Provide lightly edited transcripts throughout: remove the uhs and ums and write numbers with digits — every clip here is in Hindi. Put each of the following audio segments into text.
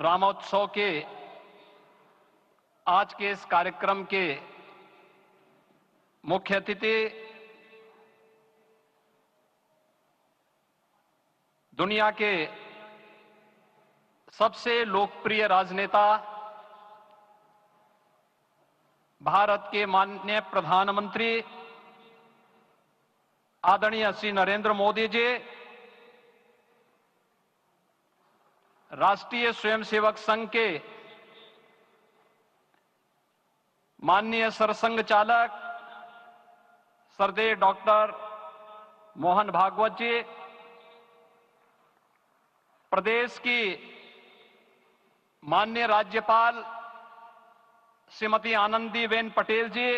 रामोत्सव के आज के इस कार्यक्रम के मुख्य अतिथि दुनिया के सबसे लोकप्रिय राजनेता भारत के माननीय प्रधानमंत्री आदरणीय श्री नरेंद्र मोदी जी, राष्ट्रीय स्वयंसेवक संघ के माननीय सरसंघ चालक श्रद्धेय डॉक्टर मोहन भागवत जी, प्रदेश की माननीय राज्यपाल श्रीमती आनंदीबेन पटेल जी,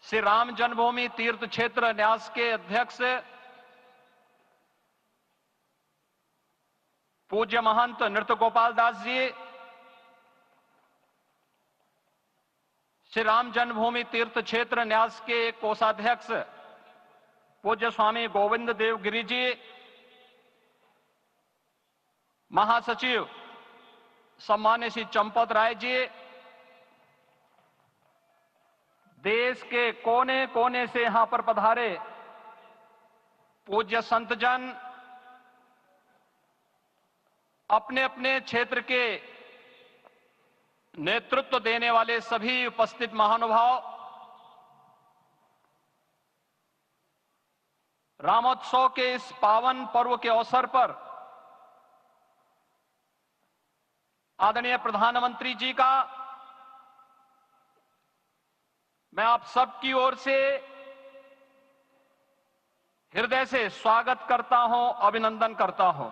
श्री राम जन्मभूमि तीर्थ क्षेत्र न्यास के अध्यक्ष पूज्य महंत नृत्य गोपाल दास जी, श्री राम जन्मभूमि तीर्थ क्षेत्र न्यास के कोषाध्यक्ष पूज्य स्वामी गोविंद देव गिरि जी, महासचिव सम्मान्य श्री चंपत राय जी, देश के कोने कोने से यहां पर पधारे पूज्य संतजन, अपने अपने क्षेत्र के नेतृत्व देने वाले सभी उपस्थित महानुभाव, रामोत्सव के इस पावन पर्व के अवसर पर आदरणीय प्रधानमंत्री जी का मैं आप सबकी ओर से हृदय से स्वागत करता हूं, अभिनंदन करता हूं।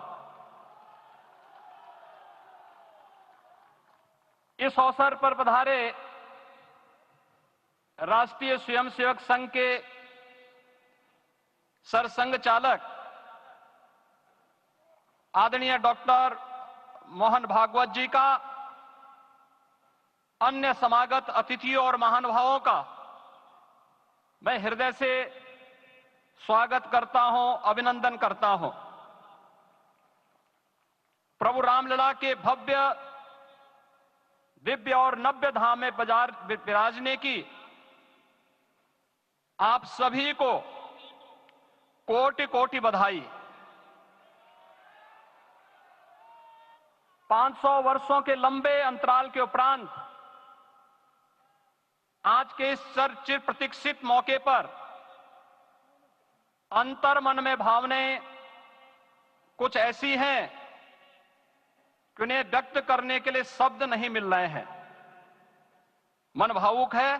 इस अवसर पर पधारे राष्ट्रीय स्वयंसेवक संघ के सरसंघ चालक आदरणीय डॉक्टर मोहन भागवत जी का, अन्य समागत अतिथियों और महानुभावों का मैं हृदय से स्वागत करता हूं, अभिनंदन करता हूं। प्रभु रामलला के भव्य, दिव्य और नव्य धाम में विराजने की आप सभी को कोटि कोटि बधाई। 500 वर्षों के लंबे अंतराल के उपरांत आज के इस चिर प्रतीक्षित मौके पर अंतर मन में भावनाएं कुछ ऐसी हैं कि उन्हें व्यक्त करने के लिए शब्द नहीं मिल रहे हैं। मन भावुक है,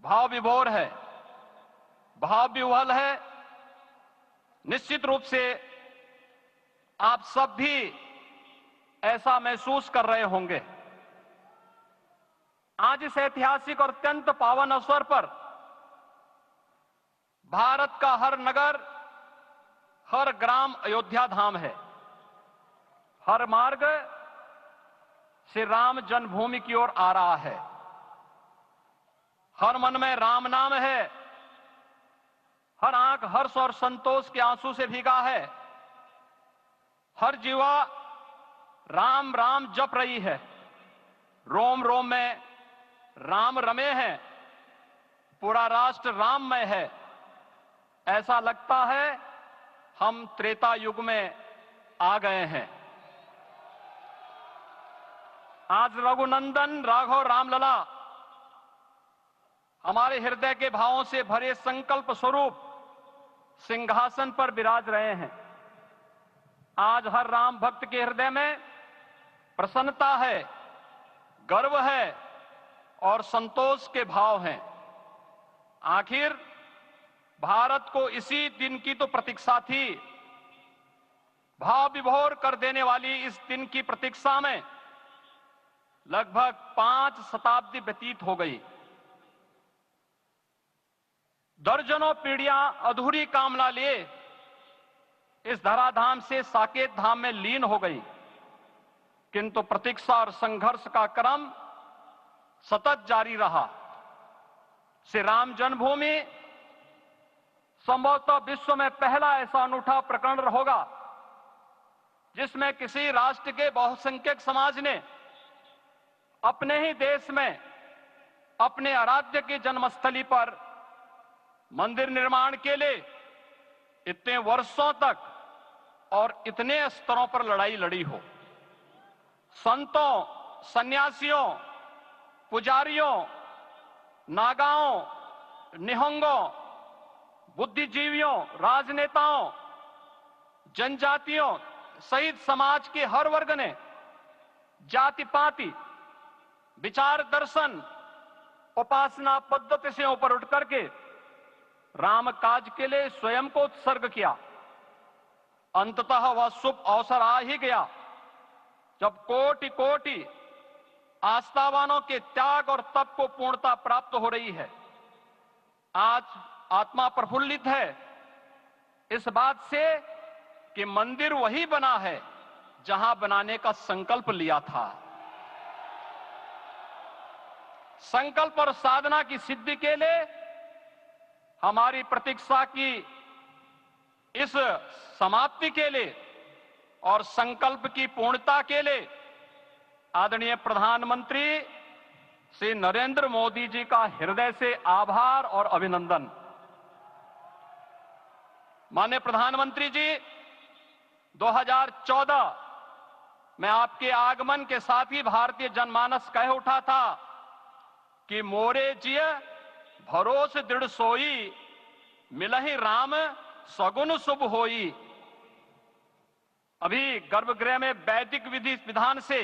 भाव विभोर है, भाव विह्वल है। निश्चित रूप से आप सब भी ऐसा महसूस कर रहे होंगे। आज इस ऐतिहासिक और अत्यंत पावन अवसर पर भारत का हर नगर, हर ग्राम अयोध्या धाम है। हर मार्ग श्री राम जन्मभूमि की ओर आ रहा है। हर मन में राम नाम है। हर आंख हर्ष और संतोष के आंसू से भीगा है। हर जीवा राम राम जप रही है। रोम रोम में राम रमे हैं। पूरा राष्ट्र राममय है। ऐसा लगता है हम त्रेता युग में आ गए हैं। आज रघुनंदन राघव रामलला हमारे हृदय के भावों से भरे संकल्प स्वरूप सिंहासन पर विराज रहे हैं। आज हर राम भक्त के हृदय में प्रसन्नता है, गर्व है और संतोष के भाव हैं। आखिर भारत को इसी दिन की तो प्रतीक्षा थी। भाव विभोर कर देने वाली इस दिन की प्रतीक्षा में लगभग 5 शताब्दी व्यतीत हो गई। दर्जनों पीढ़ियां अधूरी कामना लिए इस धराधाम से साकेत धाम में लीन हो गई, किंतु प्रतीक्षा और संघर्ष का क्रम सतत जारी रहा। श्री राम जन्मभूमि संभवतः विश्व में पहला ऐसा अनूठा प्रकरण होगा जिसमें किसी राष्ट्र के बहुसंख्यक समाज ने अपने ही देश में अपने आराध्य की जन्मस्थली पर मंदिर निर्माण के लिए इतने वर्षों तक और इतने स्तरों पर लड़ाई लड़ी हो। संतों, सन्यासियों, पुजारियों, नागाओं, निहंगों, बुद्धिजीवियों, राजनेताओं, जनजातियों सहित समाज के हर वर्ग ने जाति पाति, विचार दर्शन, उपासना पद्धति से ऊपर उठ करके राम काज के लिए स्वयं को उत्सर्ग किया। अंततः वह शुभ अवसर आ ही गया जब कोटि कोटि आस्थावानों के त्याग और तप को पूर्णता प्राप्त हो रही है। आज आत्मा प्रफुल्लित है इस बात से कि मंदिर वही बना है जहां बनाने का संकल्प लिया था। संकल्प और साधना की सिद्धि के लिए हमारी प्रतीक्षा की इस समाप्ति के लिए और संकल्प की पूर्णता के लिए आदरणीय प्रधानमंत्री श्री नरेंद्र मोदी जी का हृदय से आभार और अभिनंदन। माननीय प्रधानमंत्री जी, 2014 में आपके आगमन के साथ ही भारतीय जनमानस कह उठा था कि मोरे जिय भरोस दृढ़ सोई, मिलहि राम सगुन शुभ होई। अभी गर्भगृह में वैदिक विधि विधान से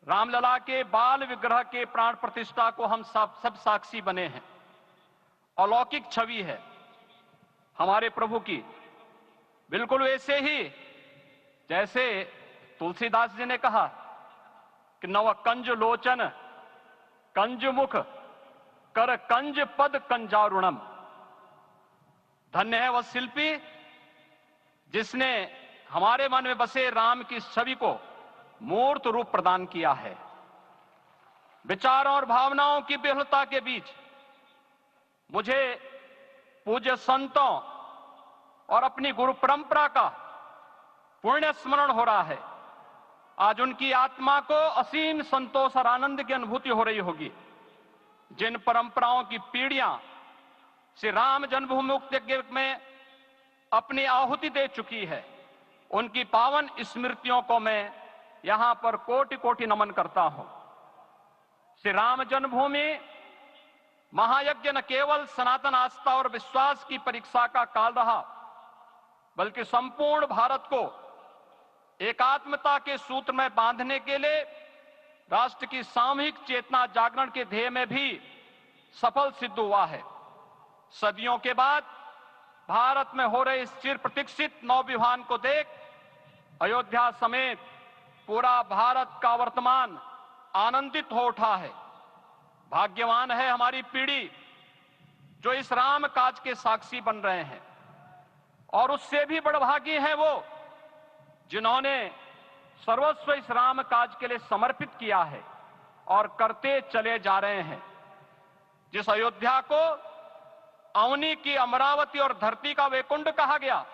रामलला के बाल विग्रह के प्राण प्रतिष्ठा को हम सब साक्षी बने हैं। अलौकिक छवि है हमारे प्रभु की, बिल्कुल वैसे ही जैसे तुलसीदास जी ने कहा कि नव कंज लोचन कंज मुख कर कंज पद कंजारुणम। धन्य है वह शिल्पी जिसने हमारे मन में बसे राम की छवि को मूर्त रूप प्रदान किया है। विचारों और भावनाओं की विहलता के बीच मुझे पूज्य संतों और अपनी गुरु परंपरा का पुण्य स्मरण हो रहा है। आज उनकी आत्मा को असीम संतोष और आनंद की अनुभूति हो रही होगी। जिन परंपराओं की पीढ़ियां श्री राम जन्मभूमि मुक्ति यज्ञ में अपनी आहुति दे चुकी है, उनकी पावन स्मृतियों को मैं यहां पर कोटि कोटि नमन करता हूं। श्री राम जन्मभूमि महायज्ञ न केवल सनातन आस्था और विश्वास की परीक्षा का काल रहा, बल्कि संपूर्ण भारत को एकात्मता के सूत्र में बांधने के लिए राष्ट्र की सामूहिक चेतना जागरण के ध्येय में भी सफल सिद्ध हुआ है। सदियों के बाद भारत में हो रहे इस चिर प्रतीक्षित नवविवाह को देख अयोध्या समेत पूरा भारत का वर्तमान आनंदित हो उठा है। भाग्यवान है हमारी पीढ़ी जो इस राम काज के साक्षी बन रहे हैं, और उससे भी बड़भागी है वो जिन्होंने सर्वस्व इस राम काज के लिए समर्पित किया है और करते चले जा रहे हैं। जिस अयोध्या को अवनी की अमरावती और धरती का वैकुंठ कहा गया,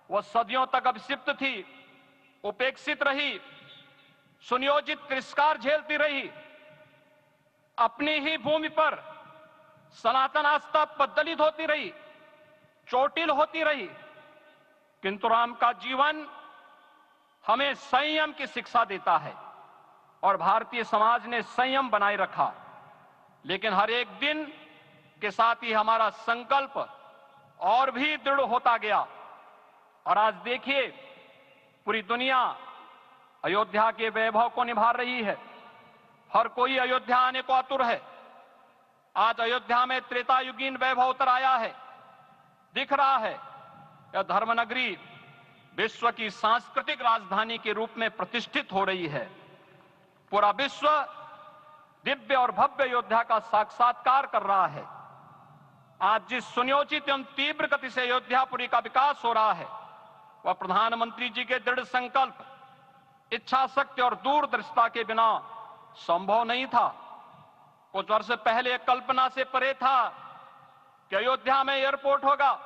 वह सदियों तक अभिषिप्त थी, उपेक्षित रही, सुनियोजित तिरस्कार झेलती रही। अपनी ही भूमि पर सनातन आस्था पद्दलित होती रही, चोटिल होती रही, किंतु राम का जीवन हमें संयम की शिक्षा देता है और भारतीय समाज ने संयम बनाए रखा। लेकिन हर एक दिन के साथ ही हमारा संकल्प और भी दृढ़ होता गया, और आज देखिए पूरी दुनिया अयोध्या के वैभव को निभा रही है। हर कोई अयोध्या आने को आतुर है। आज अयोध्या में त्रेतायुगीन वैभव उतर आया है। दिख रहा है यह धर्मनगरी विश्व की सांस्कृतिक राजधानी के रूप में प्रतिष्ठित हो रही है। पूरा विश्व दिव्य और भव्य अयोध्या का साक्षात्कार कर रहा है। आज जिस सुनियोजित एवं तीव्र गति से अयोध्यापुरी का विकास हो रहा है, वह प्रधानमंत्री जी के दृढ़ संकल्प, इच्छा शक्ति और दूरदर्शिता के बिना संभव नहीं था। कुछ वर्ष पहले कल्पना से परे था कि अयोध्या में एयरपोर्ट होगा,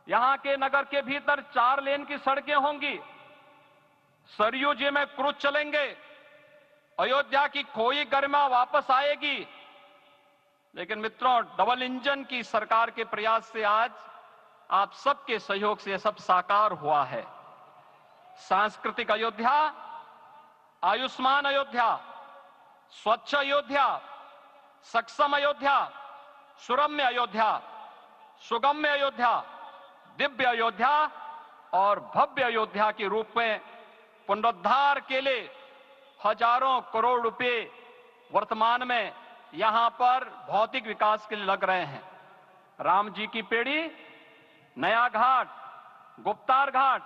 यहां के नगर के भीतर 4 लेन की सड़कें होंगी, सरयू जी में क्रूज चलेंगे, अयोध्या की खोई गरिमा वापस आएगी। लेकिन मित्रों, डबल इंजन की सरकार के प्रयास से आज आप सबके सहयोग से यह सब साकार हुआ है। सांस्कृतिक अयोध्या, आयुष्मान अयोध्या, स्वच्छ अयोध्या, सक्षम अयोध्या, सुरम्य अयोध्या, सुगम्य अयोध्या, दिव्य अयोध्या और भव्य अयोध्या के रूप में पुनरुद्धार के लिए हजारों करोड़ रुपए वर्तमान में यहां पर भौतिक विकास के लिए लग रहे हैं। राम जी की पेड़ी, नया घाट, गुप्तार घाट,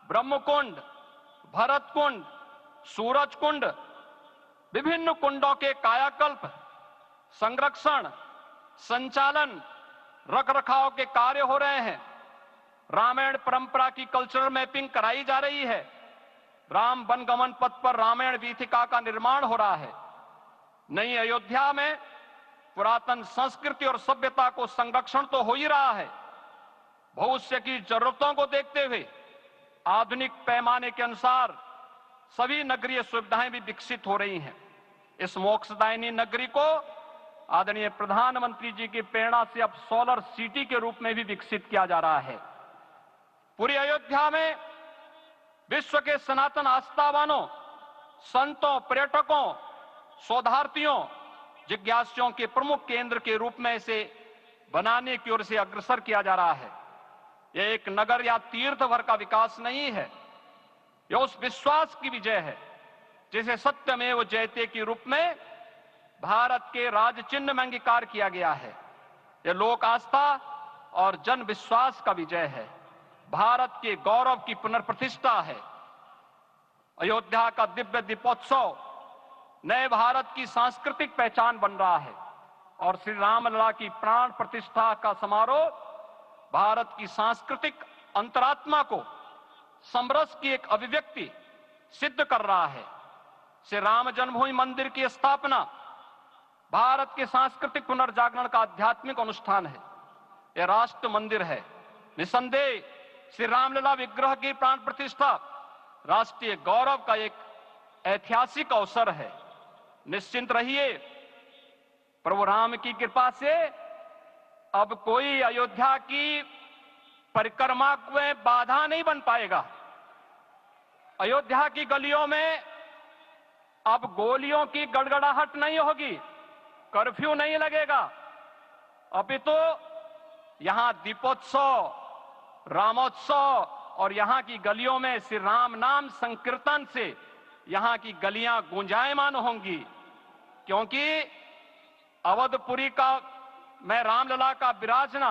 ब्रह्मकुंड, भरत कुंड, सूरज कुंड, विभिन्न कुंडों के कायाकल्प, संरक्षण, संचालन, रखरखाव के कार्य हो रहे हैं। रामायण परंपरा की कल्चरल मैपिंग कराई जा रही है। राम वनगमन पथ पर रामायण वीथिका का निर्माण हो रहा है। नई अयोध्या में पुरातन संस्कृति और सभ्यता को संरक्षण तो हो ही रहा है, भविष्य की जरूरतों को देखते हुए आधुनिक पैमाने के अनुसार सभी नगरीय सुविधाएं भी विकसित हो रही हैं। इस मोक्षदायिनी नगरी को आदरणीय प्रधानमंत्री जी की प्रेरणा से अब सोलर सिटी के रूप में भी विकसित किया जा रहा है। पूरी अयोध्या में विश्व के सनातन आस्थावानों, संतों, पर्यटकों, शोधार्थियों, जिज्ञासुओं के प्रमुख केंद्र के रूप में इसे बनाने की ओर से अग्रसर किया जा रहा है। यह एक नगर या तीर्थ भर का विकास नहीं है, यह उस विश्वास की विजय है जिसे सत्यमेव जयते के रूप में भारत के राज चिन्ह में अंगीकार किया गया है। यह लोक आस्था और जन विश्वास का विजय है, भारत के गौरव की पुनर्प्रतिष्ठा है। अयोध्या का दिव्य दीपोत्सव नए भारत की सांस्कृतिक पहचान बन रहा है और श्री रामलला की प्राण प्रतिष्ठा का समारोह भारत की सांस्कृतिक अंतरात्मा को समरस की एक अभिव्यक्ति सिद्ध कर रहा है। श्री राम जन्मभूमि मंदिर की स्थापना भारत के सांस्कृतिक पुनर्जागरण का आध्यात्मिक अनुष्ठान है। यह राष्ट्र मंदिर है। निसंदेह श्री रामलला विग्रह की प्राण प्रतिष्ठा राष्ट्रीय गौरव का एक ऐतिहासिक अवसर है। निश्चिंत रहिए, प्रभु राम की कृपा से अब कोई अयोध्या की परिक्रमा में बाधा नहीं बन पाएगा। अयोध्या की गलियों में अब गोलियों की गड़गड़ाहट नहीं होगी, कर्फ्यू नहीं लगेगा, अपितु यहां दीपोत्सव, रामोत्सव और यहां की गलियों में श्री राम नाम संकीर्तन से यहां की गलियां गुंजायमान होंगी, क्योंकि अवधपुरी का मैं रामलला का विराजना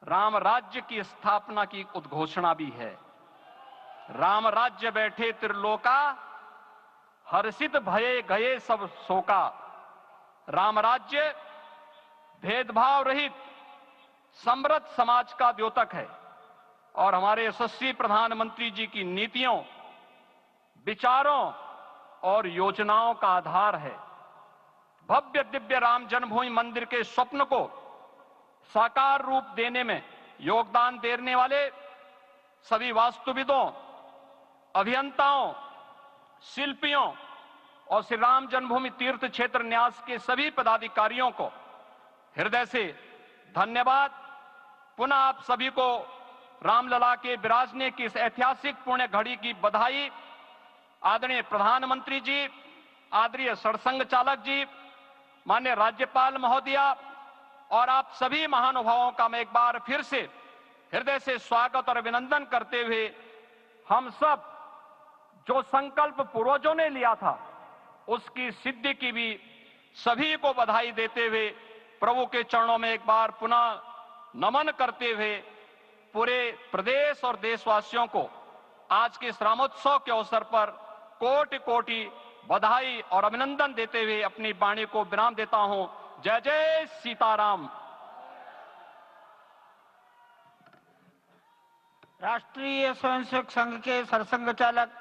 राम राज्य की स्थापना की उद्घोषणा भी है। राम राज्य बैठे त्रिलोका, हर्षित भये गए सब शोका। राम राज्य भेदभाव रहित समृद्ध समाज का द्योतक है और हमारे यशस्वी प्रधानमंत्री जी की नीतियों, विचारों और योजनाओं का आधार है। भव्य दिव्य राम जन्मभूमि मंदिर के स्वप्न को साकार रूप देने में योगदान देने वाले सभी वास्तुविदों, अभियंताओं, शिल्पियों और श्री राम जन्मभूमि तीर्थ क्षेत्र न्यास के सभी पदाधिकारियों को हृदय से धन्यवाद। पुनः आप सभी को रामलला के विराजने की इस ऐतिहासिक पुण्य घड़ी की बधाई। आदरणीय प्रधानमंत्री जी, आदरणीय सरसंघ चालक जी, माननीय राज्यपाल महोदया और आप सभी महानुभावों का मैं एक बार फिर से हृदय से स्वागत और अभिनंदन करते हुए हम सब जो संकल्प पूर्वजों ने लिया था उसकी सिद्धि की भी सभी को बधाई देते हुए प्रभु के चरणों में एक बार पुनः नमन करते हुए पूरे प्रदेश और देशवासियों को आज के इस रामोत्सव के अवसर पर कोटि कोटि बधाई और अभिनंदन देते हुए अपनी वाणी को विराम देता हूं। जय जय सीताराम। राष्ट्रीय स्वयंसेवक संघ के सरसंघ चालक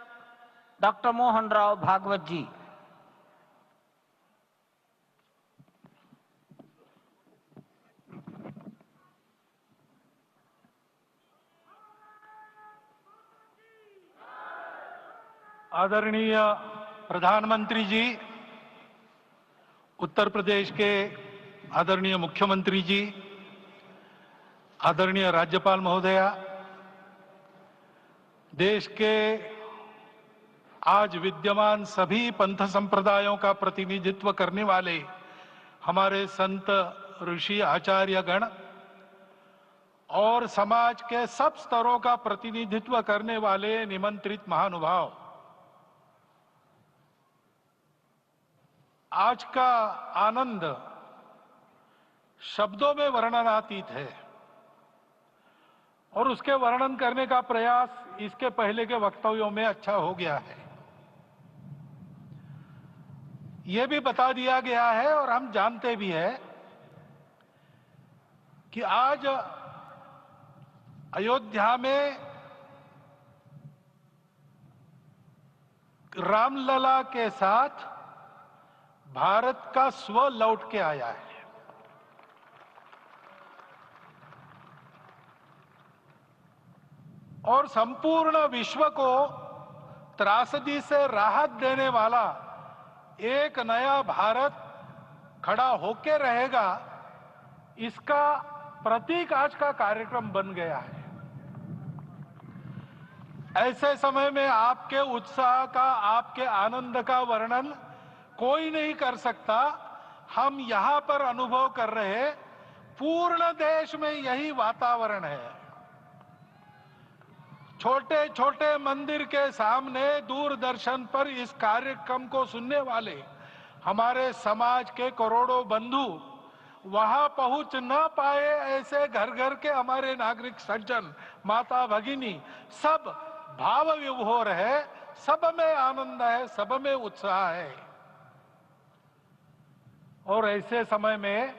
डॉक्टर मोहन राव भागवत जी। आदरणीय प्रधानमंत्री जी, उत्तर प्रदेश के आदरणीय मुख्यमंत्री जी, आदरणीय राज्यपाल महोदया, देश के आज विद्यमान सभी पंथ संप्रदायों का प्रतिनिधित्व करने वाले हमारे संत, ऋषि, आचार्य गण और समाज के सब स्तरों का प्रतिनिधित्व करने वाले निमंत्रित महानुभाव, आज का आनंद शब्दों में वर्णनातीत है और उसके वर्णन करने का प्रयास इसके पहले के वक्तव्यों में अच्छा हो गया है। यह भी बता दिया गया है और हम जानते भी हैं कि आज अयोध्या में रामलला के साथ भारत का स्व लौट के आया है। और संपूर्ण विश्व को त्रासदी से राहत देने वाला एक नया भारत खड़ा होके रहेगा, इसका प्रतीक आज का कार्यक्रम बन गया है। ऐसे समय में आपके उत्साह का, आपके आनंद का वर्णन कोई नहीं कर सकता। हम यहां पर अनुभव कर रहे, पूर्ण देश में यही वातावरण है। छोटे छोटे मंदिर के सामने दूरदर्शन पर इस कार्यक्रम को सुनने वाले हमारे समाज के करोड़ों बंधु वहां पहुंच न पाए, ऐसे घर घर के हमारे नागरिक सज्जन, माता भगिनी सब भाव विभोर है, सब में आनंद है, सब में उत्साह है। और ऐसे समय में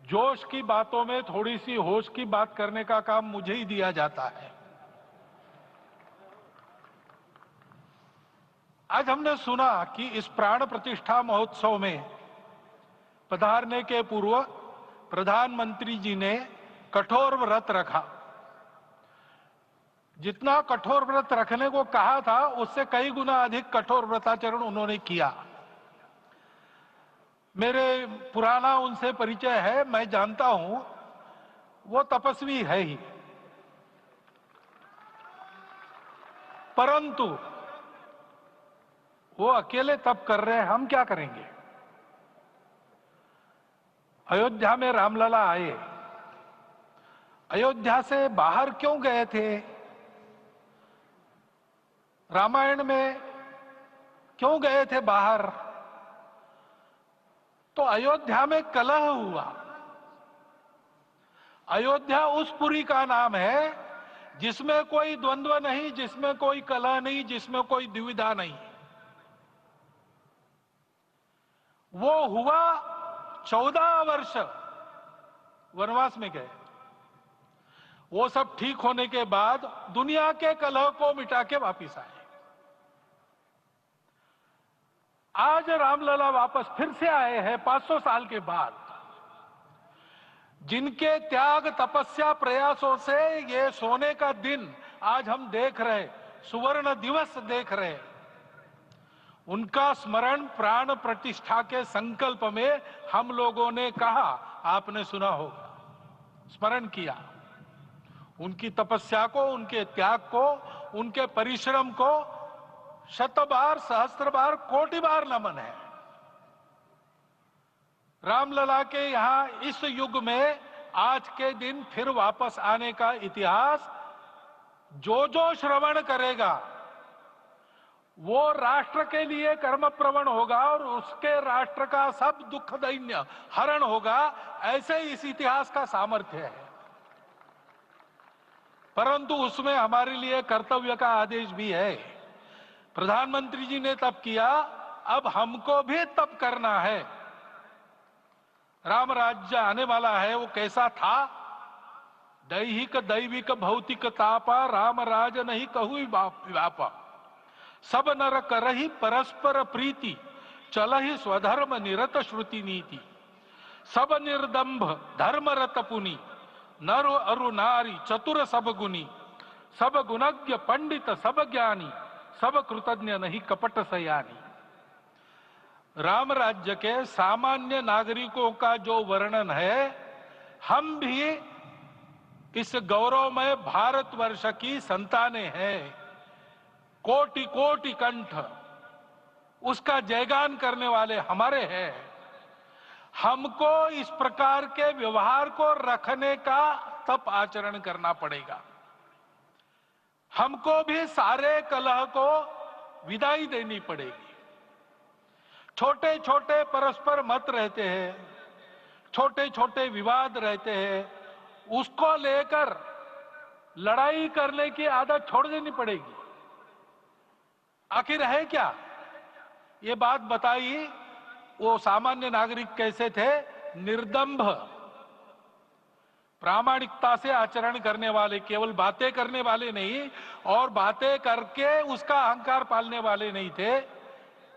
जोश की बातों में थोड़ी सी होश की बात करने का काम मुझे ही दिया जाता है। आज हमने सुना कि इस प्राण प्रतिष्ठा महोत्सव में पधारने के पूर्व प्रधानमंत्री जी ने कठोर व्रत रखा। जितना कठोर व्रत रखने को कहा था, उससे कई गुना अधिक कठोर व्रताचरण उन्होंने किया। मेरे पुराना उनसे परिचय है, मैं जानता हूं वो तपस्वी है ही, परंतु वो अकेले तप कर रहे हैं, हम क्या करेंगे। अयोध्या में रामलला आए, अयोध्या से बाहर क्यों गए थे? रामायण में क्यों गए थे बाहर? तो अयोध्या में कलह हुआ। अयोध्या उस पुरी का नाम है जिसमें कोई द्वंद्व नहीं, जिसमें कोई कलह नहीं, जिसमें कोई दुविधा नहीं। वो हुआ 14 वर्ष वनवास में गए। वो सब ठीक होने के बाद दुनिया के कलह को मिटा के वापिस आए। आज रामलला वापस फिर से आए हैं 500 साल के बाद। जिनके त्याग, तपस्या, प्रयासों से ये सोने का दिन आज हम देख रहे, सुवर्ण दिवस देख रहे, उनका स्मरण प्राण प्रतिष्ठा के संकल्प में हम लोगों ने कहा, आपने सुना होगा, स्मरण किया। उनकी तपस्या को, उनके त्याग को, उनके परिश्रम को शत बार, सहस्त्र बार, कोटि बार नमन है। रामलला के यहां इस युग में आज के दिन फिर वापस आने का इतिहास जो जो श्रवण करेगा वो राष्ट्र के लिए कर्म प्रवण होगा और उसके राष्ट्र का सब दुख दैन्य हरण होगा। ऐसे इस इतिहास का सामर्थ्य है। परंतु उसमें हमारे लिए कर्तव्य का आदेश भी है। प्रधानमंत्री जी ने तप किया, अब हमको भी तप करना है। राम राज्य आने वाला है, वो कैसा था? दैहिक दैविक भौतिक तापा, राम राज नहीं कहु व्यापा। सब नर करहि परस्पर प्रीति, चलहि स्वधर्म निरत श्रुति नीति। सब निर्दंभ धर्मरत पुनि, नर अरु नारी चतुर सब गुनी। सब गुणज्ञ पंडित सब ज्ञानी, सब कृतज्ञ नहीं कपट सयानी। राम राज्य के सामान्य नागरिकों का जो वर्णन है, हम भी इस गौरवमय भारतवर्ष की संतानें हैं। कोटि कोटि कंठ उसका जयगान करने वाले हमारे हैं। हमको इस प्रकार के व्यवहार को रखने का तप आचरण करना पड़ेगा। हमको भी सारे कलह को विदाई देनी पड़ेगी। छोटे छोटे परस्पर मत रहते हैं, छोटे छोटे विवाद रहते हैं, उसको लेकर लड़ाई करने की आदत छोड़ देनी पड़ेगी। आखिर है क्या? ये बात बताइए, वो सामान्य नागरिक कैसे थे? निर्दंभ, प्रामाणिकता से आचरण करने वाले, केवल बातें करने वाले नहीं और बातें करके उसका अहंकार पालने वाले नहीं थे।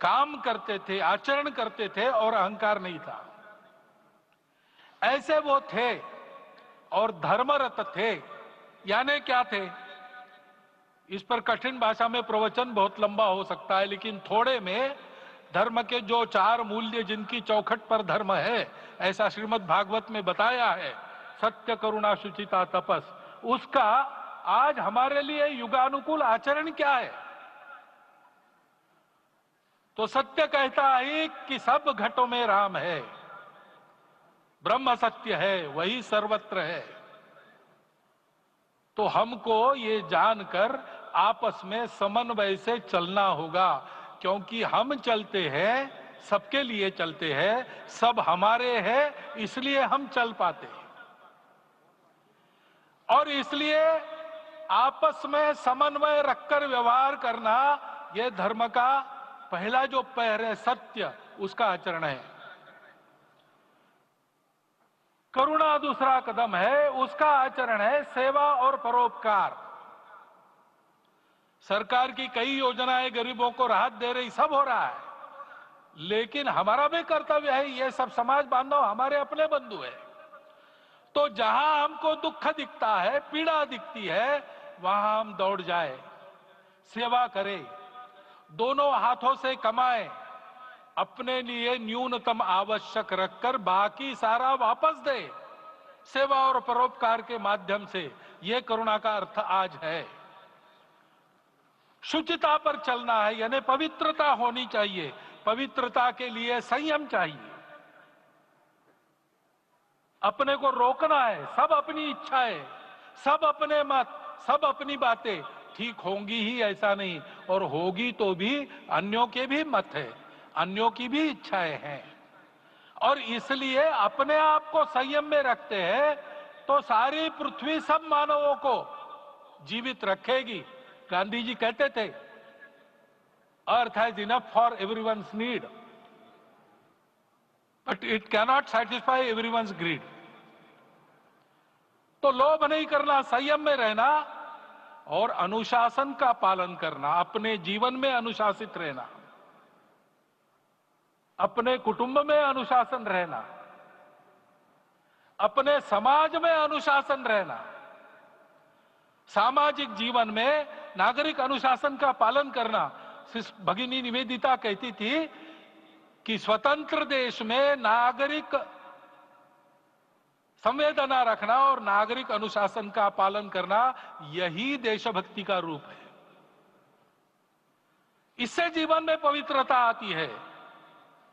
काम करते थे, आचरण करते थे और अहंकार नहीं था। ऐसे वो थे और धर्मरत थे। यानी क्या थे? इस पर कठिन भाषा में प्रवचन बहुत लंबा हो सकता है, लेकिन थोड़े में धर्म के जो 4 मूल्य जिनकी चौखट पर धर्म है, ऐसा श्रीमद् भागवत में बताया है, सत्य, करुणा, शुचिता, तपस, उसका आज हमारे लिए युगानुकूल आचरण क्या है? तो सत्य कहता है कि सब घटों में राम है, ब्रह्म सत्य है, वही सर्वत्र है। तो हमको ये जानकर आपस में समन्वय से चलना होगा, क्योंकि हम चलते हैं, सबके लिए चलते हैं, सब हमारे हैं, इसलिए हम चल पाते हैं। और इसलिए आपस में समन्वय रखकर व्यवहार करना, यह धर्म का पहला जो पैर है, सत्य, उसका आचरण है। करुणा दूसरा कदम है, उसका आचरण है सेवा और परोपकार। सरकार की कई योजनाएं गरीबों को राहत दे रही, सब हो रहा है, लेकिन हमारा भी कर्तव्य है, ये सब समाज बांधव हमारे अपने बंधु है। तो जहां हमको दुख दिखता है, पीड़ा दिखती है, वहां हम दौड़ जाए, सेवा करें, दोनों हाथों से कमाएं, अपने लिए न्यूनतम आवश्यक रखकर बाकी सारा वापस दे, सेवा और परोपकार के माध्यम से। यह करुणा का अर्थ आज है। शुचिता पर चलना है, यानी पवित्रता होनी चाहिए। पवित्रता के लिए संयम चाहिए, अपने को रोकना है। सब अपनी इच्छाएं, सब अपने मत, सब अपनी बातें ठीक होंगी ही ऐसा नहीं, और होगी तो भी अन्यों के भी मत है, अन्यों की भी इच्छाएं हैं। और इसलिए अपने आप को संयम में रखते हैं तो सारी पृथ्वी सब मानवों को जीवित रखेगी। गांधी जी कहते थे, earth has enough for everyone's need, but it cannot satisfy everyone's greed. तो लोभ नहीं करना, संयम में रहना और अनुशासन का पालन करना, अपने जीवन में अनुशासित रहना, अपने कुटुंब में अनुशासन रहना, अपने समाज में अनुशासन रहना। सामाजिक जीवन में नागरिक अनुशासन का पालन करना। भगिनी निवेदिता कहती थी कि स्वतंत्र देश में नागरिक संवेदना रखना और नागरिक अनुशासन का पालन करना, यही देशभक्ति का रूप है। इससे जीवन में पवित्रता आती है।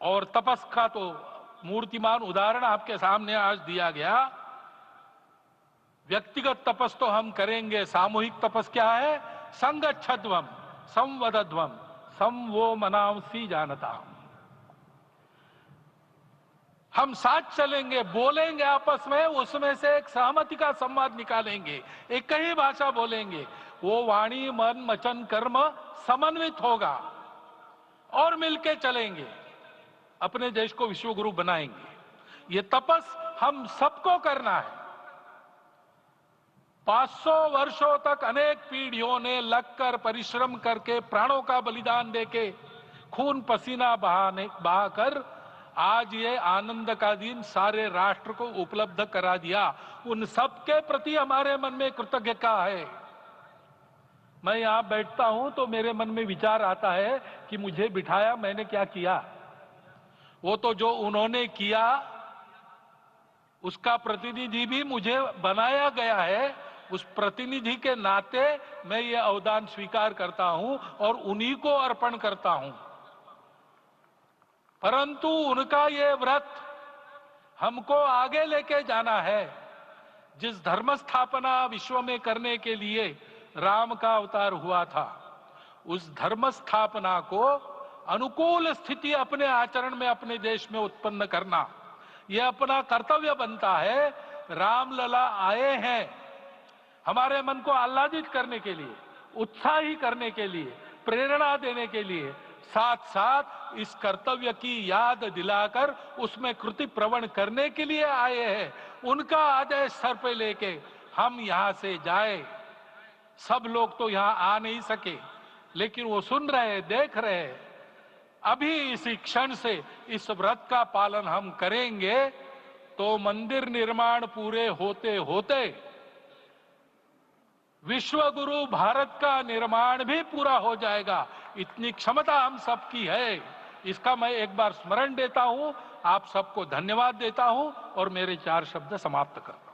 और तपस का तो मूर्तिमान उदाहरण आपके सामने आज दिया गया। व्यक्तिगत तपस तो हम करेंगे, सामूहिक तपस क्या है? संगच्छध्वम संवदध्वम संवो मनांसी जानता। हम साथ चलेंगे, बोलेंगे आपस में, उसमें से एक सहमति का संवाद निकालेंगे, एक ही भाषा बोलेंगे, वो वाणी मन वचन कर्म समन्वित होगा और मिलके चलेंगे, अपने देश को विश्व गुरु बनाएंगे। ये तपस हम सबको करना है। 500 वर्षों तक अनेक पीढ़ियों ने लगकर परिश्रम करके, प्राणों का बलिदान देके, खून पसीना बहाकर आज ये आनंद का दिन सारे राष्ट्र को उपलब्ध करा दिया। उन सबके प्रति हमारे मन में कृतज्ञता है। मैं यहां बैठता हूं तो मेरे मन में विचार आता है कि मुझे बिठाया, मैंने क्या किया। वो तो जो उन्होंने किया उसका प्रतिनिधि भी मुझे बनाया गया है। उस प्रतिनिधि के नाते मैं ये अवदान स्वीकार करता हूं और उन्हीं को अर्पण करता हूं। परंतु उनका ये व्रत हमको आगे लेके जाना है। जिस धर्म स्थापना विश्व में करने के लिए राम का अवतार हुआ था, उस धर्म स्थापना को अनुकूल स्थिति अपने आचरण में अपने देश में उत्पन्न करना, यह अपना कर्तव्य बनता है। रामलला आए हैं हमारे मन को आह्लादित करने के लिए, उत्साही करने के लिए, प्रेरणा देने के लिए, साथ साथ इस कर्तव्य की याद दिलाकर उसमें कृति प्रवण करने के लिए आए हैं। उनका आदेश सर पे लेके हम यहां से जाए। सब लोग तो यहां आ नहीं सके, लेकिन वो सुन रहे, देख रहे। अभी इसी क्षण से इस व्रत का पालन हम करेंगे तो मंदिर निर्माण पूरे होते होते विश्व गुरु भारत का निर्माण भी पूरा हो जाएगा। इतनी क्षमता हम सबकी है। इसका मैं एक बार स्मरण देता हूं, आप सबको धन्यवाद देता हूं और मेरे 4 शब्द समाप्त करता हूं।